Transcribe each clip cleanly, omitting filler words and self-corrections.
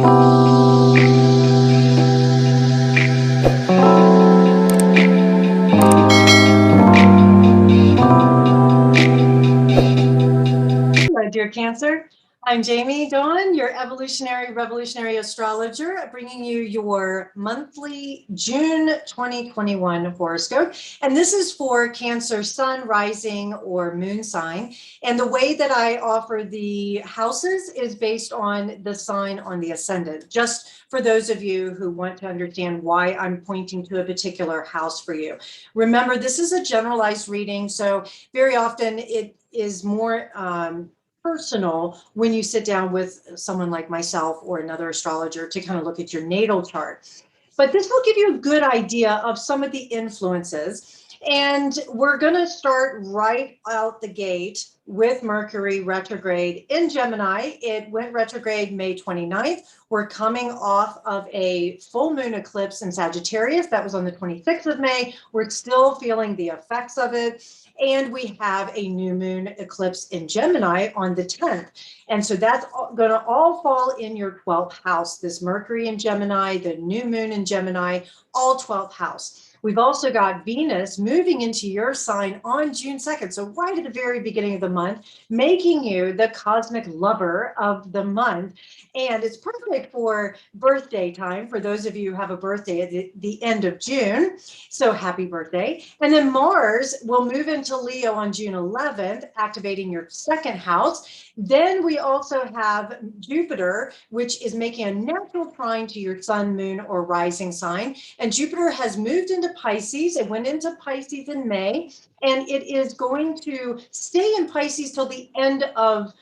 Hello, dear Cancer. I'm Jamie Dawn, your evolutionary revolutionary astrologer, bringing you your monthly June 2021 horoscope. And this is for Cancer sun, rising, or moon sign. And the way that I offer the houses is based on the sign on the ascendant, just for those of you who want to understand why I'm pointing to a particular house for you. Remember, this is a generalized reading, so very often it is more personal when you sit down with someone like myself or another astrologer to kind of look at your natal chart. But this will give you a good idea of some of the influences. And we're going to start right out the gate with Mercury retrograde in Gemini. It went retrograde May 29th. We're coming off of a full moon eclipse in Sagittarius. That was on the 26th of May. We're still feeling the effects of it. And we have a new moon eclipse in Gemini on the 10th. And so that's going to all fall in your 12th house. This Mercury in Gemini, the new moon in Gemini, all 12th house. We've also got Venus moving into your sign on June 2nd. So right at the very beginning of the month, making you the cosmic lover of the month. And it's perfect for birthday time for those of you who have a birthday at the end of June. So happy birthday. And then Mars will move into Leo on June 11th, activating your second house. Then we also have Jupiter, which is making a natural trine to your sun, moon, or rising sign. And Jupiter has moved into Pisces. It went into Pisces in May, and it is going to stay in Pisces till the end of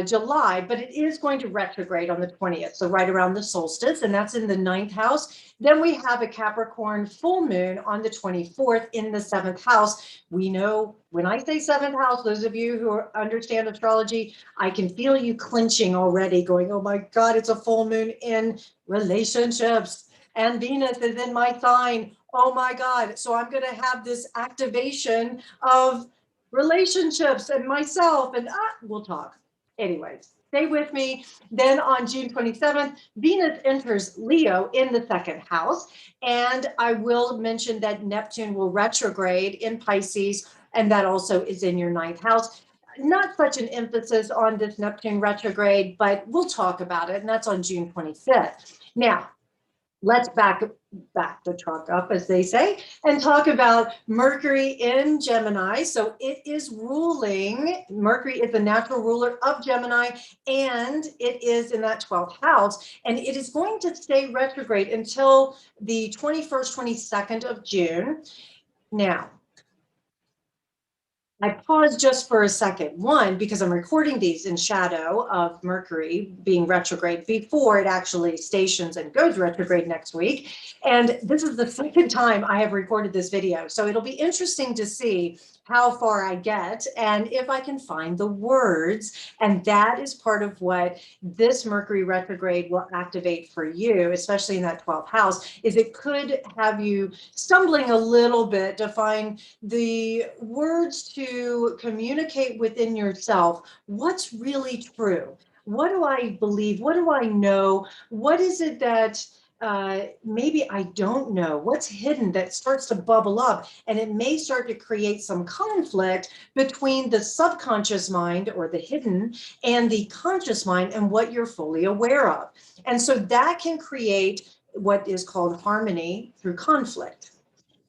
July, but it is going to retrograde on the 20th, so right around the solstice, and that's in the 9th house. Then we have a Capricorn full moon on the 24th in the 7th house. We know when I say 7th house, those of you who understand astrology, I can feel you clenching already, going, oh my God, it's a full moon in relationships, and Venus is in my sign. Oh my God. So I'm going to have this activation of relationships and myself, and we'll talk. Anyways, stay with me. Then on June 27th, Venus enters Leo in the second house. And I will mention that Neptune will retrograde in Pisces, and that also is in your 9th house. Not such an emphasis on this Neptune retrograde, but we'll talk about it. And that's on June 25th. Now, let's back the truck up, as they say, and talk about Mercury in Gemini. So it is ruling, Mercury is the natural ruler of Gemini, and it is in that 12th house, and it is going to stay retrograde until the 21st, 22nd of June. Now, I paused just for a second. One, because I'm recording these in shadow of Mercury being retrograde before it actually stations and goes retrograde next week. And this is the second time I have recorded this video. So it'll be interesting to see how far I get and if I can find the words. And that is part of what this Mercury retrograde will activate for you, especially in that 12th house, is it could have you stumbling a little bit to find the words to communicate within yourself what's really true. What do I believe? What do I know? What is it that maybe I don't know? What's hidden that starts to bubble up? And it may start to create some conflict between the subconscious mind or the hidden and the conscious mind and what you're fully aware of. And so that can create what is called harmony through conflict.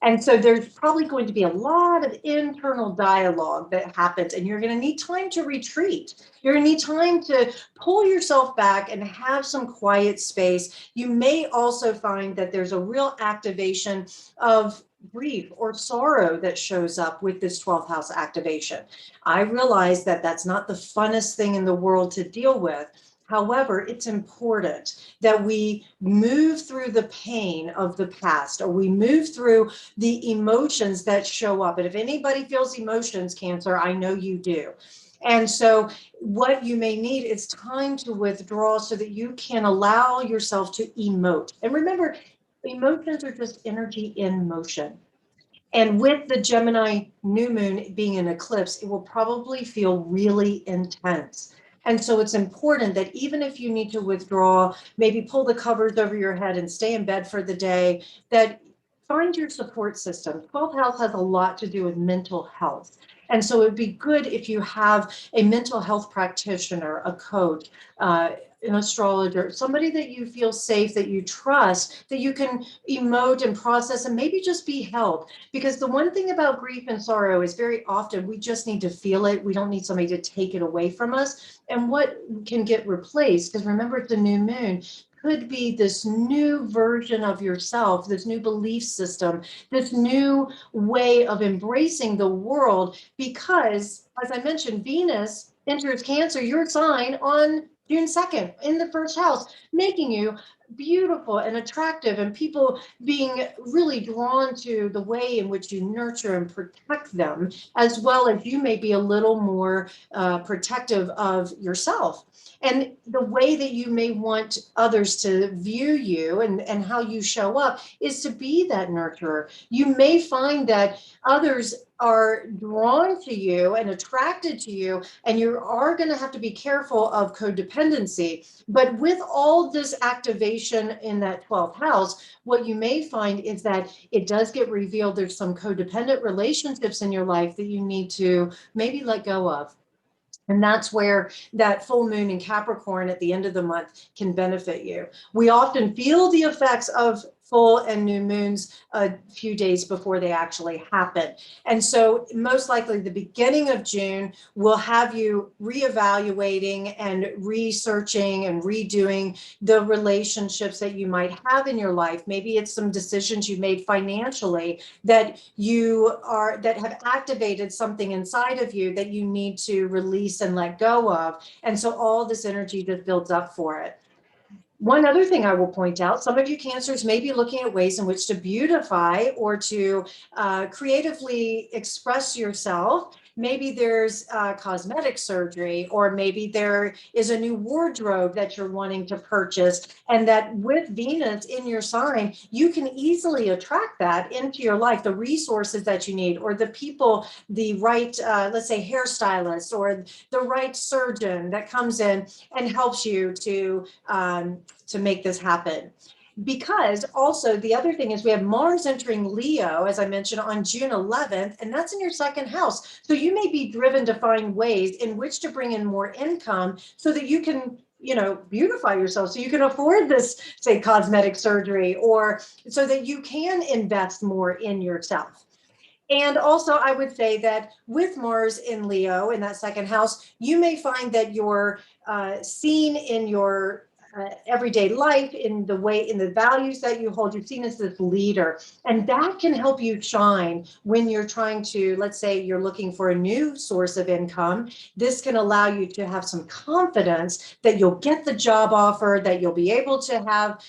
And so there's probably going to be a lot of internal dialogue that happens, and you're going to need time to retreat. You're going to need time to pull yourself back and have some quiet space. You may also find that there's a real activation of grief or sorrow that shows up with this 12th house activation. I realize that that's not the funnest thing in the world to deal with. However, it's important that we move through the pain of the past, or we move through the emotions that show up. And if anybody feels emotions, Cancer, I know you do. And so what you may need is time to withdraw so that you can allow yourself to emote. And remember, emotions are just energy in motion. And with the Gemini new moon being an eclipse, it will probably feel really intense. And so it's important that even if you need to withdraw, maybe pull the covers over your head and stay in bed for the day, that find your support system. 12th house has a lot to do with mental health. And so it'd be good if you have a mental health practitioner, a coach, an astrologer, somebody that you feel safe, that you trust, that you can emote and process and maybe just be held. Because the one thing about grief and sorrow is very often we just need to feel it. We don't need somebody to take it away from us. And what can get replaced, because remember it's a new moon, could be this new version of yourself, this new belief system, this new way of embracing the world. Because, as I mentioned, Venus enters Cancer, your sign, on June 2nd in the first house, making you beautiful and attractive, and people being really drawn to the way in which you nurture and protect them, as well as you may be a little more protective of yourself. And the way that you may want others to view you and how you show up is to be that nurturer. You may find that others are drawn to you and attracted to you, and you are going to have to be careful of codependency. But with all this activation in that 12th house, what you may find is that it does get revealed there's some codependent relationships in your life that you need to maybe let go of. And that's where that full moon in Capricorn at the end of the month can benefit you. We often feel the effects of full and new moons a few days before they actually happen. And so most likely the beginning of June will have you reevaluating and researching and redoing the relationships that you might have in your life. Maybe it's some decisions you made financially that have activated something inside of you that you need to release and let go of. And so all this energy just builds up for it. One other thing I will point out, some of you Cancers may be looking at ways in which to beautify or to creatively express yourself. Maybe there's cosmetic surgery, or maybe there is a new wardrobe that you're wanting to purchase. And that with Venus in your sign, you can easily attract that into your life, the resources that you need, or the people, the right, let's say, hairstylist, or the right surgeon that comes in and helps you to make this happen. Because also the other thing is we have Mars entering Leo, as I mentioned, on June 11th, and that's in your second house. So you may be driven to find ways in which to bring in more income so that you can, beautify yourself, so you can afford this, say, cosmetic surgery, or so that you can invest more in yourself. And also, I would say that with Mars in Leo in that second house, you may find that you're seen in your everyday life, in the values that you hold, you're seen as this leader. And that can help you shine when you're trying to, let's say you're looking for a new source of income. This can allow you to have some confidence that you'll get the job offer, that you'll be able to have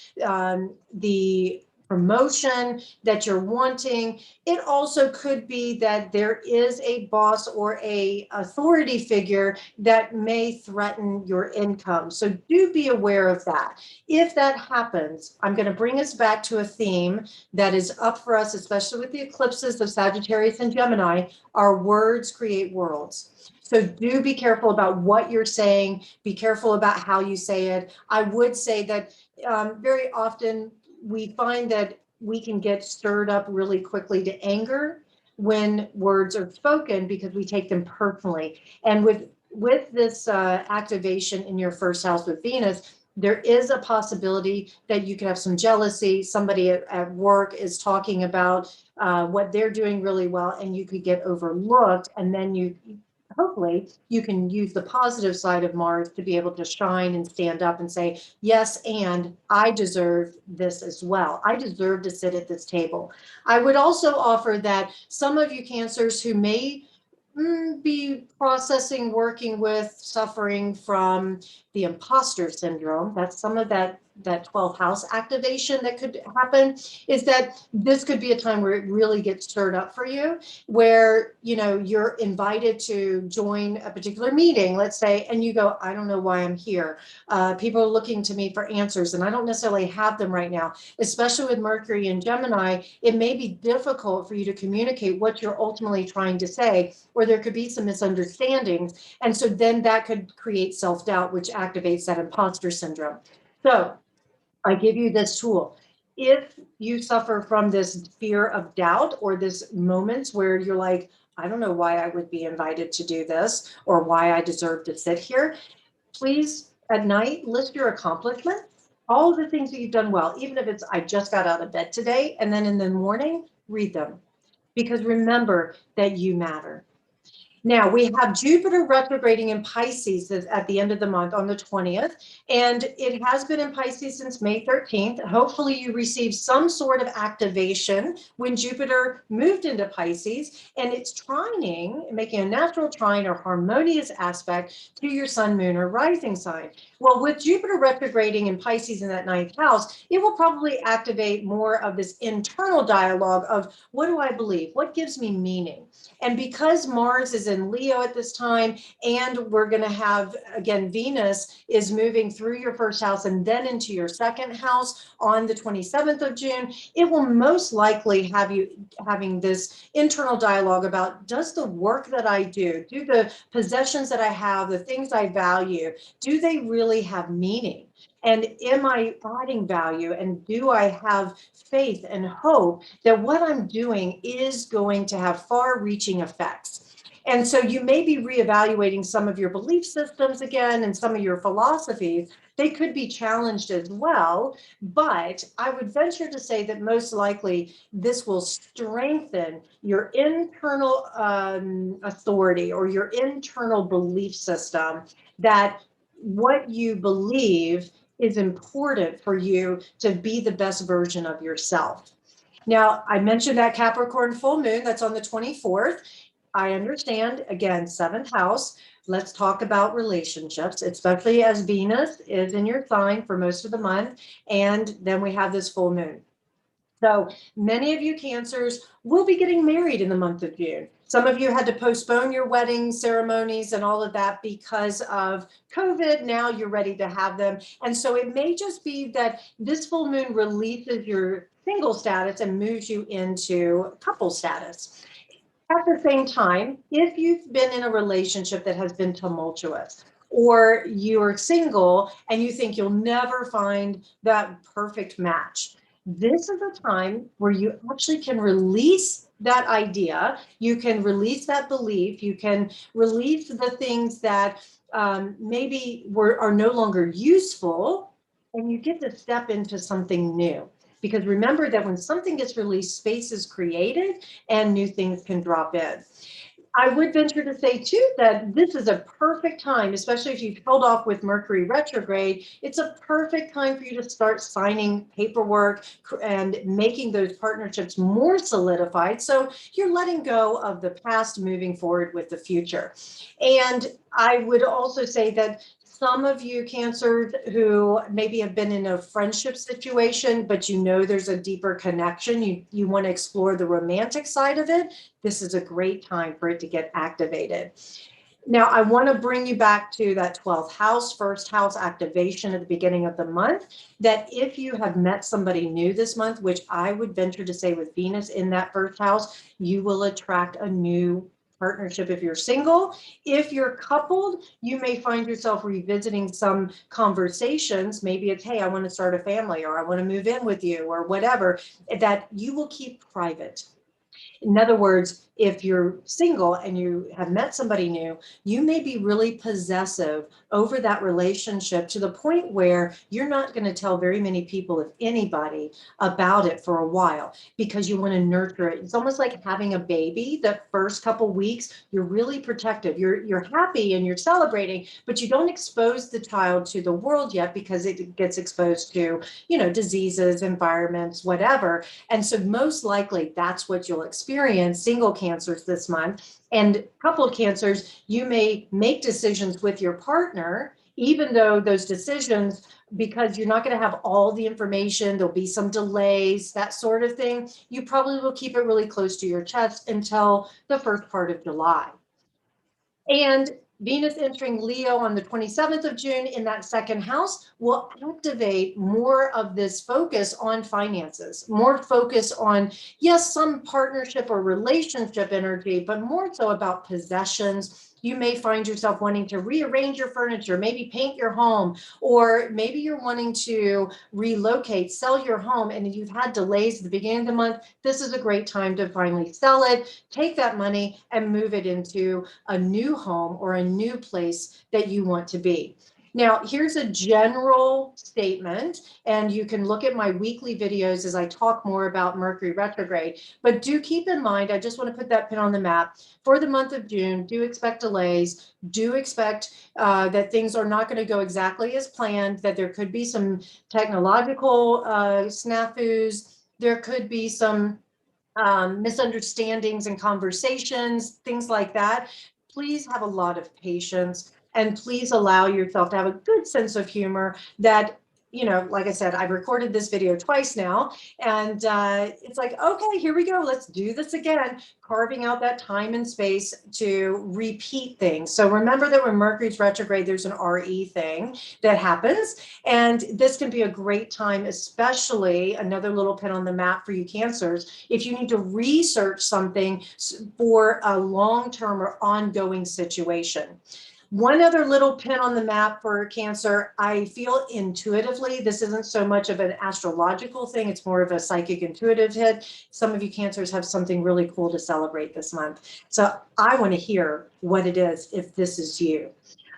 the promotion that you're wanting. It also could be that there is a boss or a authority figure that may threaten your income. So do be aware of that. If that happens, I'm going to bring us back to a theme that is up for us, especially with the eclipses of Sagittarius and Gemini. Our words create worlds. So do be careful about what you're saying. Be careful about how you say it. I would say that very often we find that we can get stirred up really quickly to anger when words are spoken because we take them personally. And with this activation in your first house with Venus, there is a possibility that you could have some jealousy. Somebody at work is talking about what they're doing really well, and you could get overlooked. And then hopefully you can use the positive side of Mars to be able to shine and stand up and say, yes, and I deserve this as well. I deserve to sit at this table. I would also offer that some of you Cancers who may be working with, suffering from the imposter syndrome. That's some of that that 12th house activation that could happen, is that this could be a time where it really gets stirred up for you, where, you're invited to join a particular meeting, let's say, and you go, I don't know why I'm here. People are looking to me for answers, and I don't necessarily have them right now. Especially with Mercury and Gemini, it may be difficult for you to communicate what you're ultimately trying to say, or there could be some misunderstandings. And so then that could create self-doubt, which activates that imposter syndrome. So I give you this tool. If you suffer from this fear of doubt, or this moments where you're like, I don't know why I would be invited to do this, or why I deserve to sit here, please at night list your accomplishments, all of the things that you've done well, even if it's, I just got out of bed today, and then in the morning, read them. Because remember that you matter. Now, we have Jupiter retrograding in Pisces at the end of the month on the 20th, and it has been in Pisces since May 13th. Hopefully you received some sort of activation when Jupiter moved into Pisces, and it's trining, making a natural trine or harmonious aspect to your sun, moon, or rising sign. Well, with Jupiter retrograding in Pisces in that 9th house, it will probably activate more of this internal dialogue of, what do I believe? What gives me meaning? And because Mars is in Leo at this time, and we're going to have, again, Venus is moving through your first house and then into your second house on the 27th of June, it will most likely have you having this internal dialogue about, does the work that I do the possessions that I have, the things I value, do they really have meaning? And am I adding value? And do I have faith and hope that what I'm doing is going to have far-reaching effects? And so you may be reevaluating some of your belief systems again, and some of your philosophies. They could be challenged as well, but I would venture to say that most likely this will strengthen your internal authority, or your internal belief system, that what you believe is important for you to be the best version of yourself. Now, I mentioned that Capricorn full moon, that's on the 24th. I understand, again, 7th house. Let's talk about relationships, especially as Venus is in your sign for most of the month. And then we have this full moon. So many of you Cancers will be getting married in the month of June. Some of you had to postpone your wedding ceremonies and all of that because of COVID. Now you're ready to have them. And so it may just be that this full moon releases your single status and moves you into couple status. At the same time, if you've been in a relationship that has been tumultuous, or you're single and you think you'll never find that perfect match, this is a time where you actually can release that idea. You can release that belief. You can release the things that maybe are no longer useful, and you get to step into something new. Because remember that when something gets released, space is created and new things can drop in. I would venture to say too that this is a perfect time, especially if you've held off with Mercury retrograde. It's a perfect time for you to start signing paperwork and making those partnerships more solidified. So you're letting go of the past, moving forward with the future. And I would also say that some of you Cancers who maybe have been in a friendship situation, but there's a deeper connection, you want to explore the romantic side of it, this is a great time for it to get activated. Now, I want to bring you back to that 12th house, first house activation at the beginning of the month, that if you have met somebody new this month, which I would venture to say with Venus in that first house, you will attract a new partnership if you're single. If you're coupled, you may find yourself revisiting some conversations. Maybe it's, hey, I want to start a family, or I want to move in with you, or whatever, that you will keep private. In other words, if you're single and you have met somebody new, you may be really possessive over that relationship to the point where you're not going to tell very many people, if anybody, about it for a while, because you want to nurture it. It's almost like having a baby. The first couple weeks, you're really protective. You're happy and you're celebrating, but you don't expose the child to the world yet, because it gets exposed to, diseases, environments, whatever. And so most likely that's what you'll experience, single Cancers this month. And coupled Cancers, you may make decisions with your partner even though those decisions, because you're not going to have all the information, there'll be some delays, that sort of thing, you probably will keep it really close to your chest until the first part of July. And Venus entering Leo on the 27th of June in that second house will activate more of this focus on finances, more focus on, yes, some partnership or relationship energy, but more so about possessions. You may find yourself wanting to rearrange your furniture, maybe paint your home, or maybe you're wanting to relocate, sell your home, and you've had delays at the beginning of the month. This is a great time to finally sell it, take that money and move it into a new home or a new place that you want to be. Now, here's a general statement, and you can look at my weekly videos as I talk more about Mercury retrograde. But do keep in mind, I just want to put that pin on the map, for the month of June, do expect delays, do expect that things are not going to go exactly as planned, that there could be some technological snafus, there could be some misunderstandings and conversations, things like that. Please have a lot of patience and please allow yourself to have a good sense of humor that, you know, like I said, I've recorded this video twice now, and it's like, okay, here we go. Let's do this again, carving out that time and space to repeat things. So remember that when Mercury's retrograde, there's an RE thing that happens, and this can be a great time, especially another little pin on the map for you Cancers, if you need to research something for a long-term or ongoing situation. One other little pin on the map for Cancer, I feel intuitively, this isn't so much of an astrological thing, it's more of a psychic intuitive hit. Some of you Cancers have something really cool to celebrate this month. So I want to hear what it is if this is you.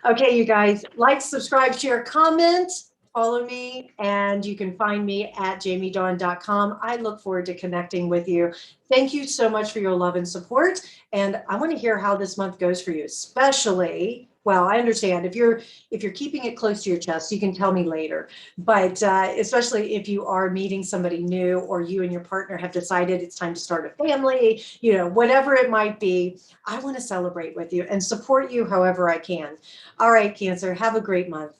Okay, you guys, like, subscribe, share, comment, follow me, and you can find me at jamiedawn.com. I look forward to connecting with you. Thank you so much for your love and support. And I want to hear how this month goes for you, especially, well, I understand if you're keeping it close to your chest, you can tell me later. But especially if you are meeting somebody new, or you and your partner have decided it's time to start a family, you know, whatever it might be, I want to celebrate with you and support you however I can. All right, Cancer, have a great month.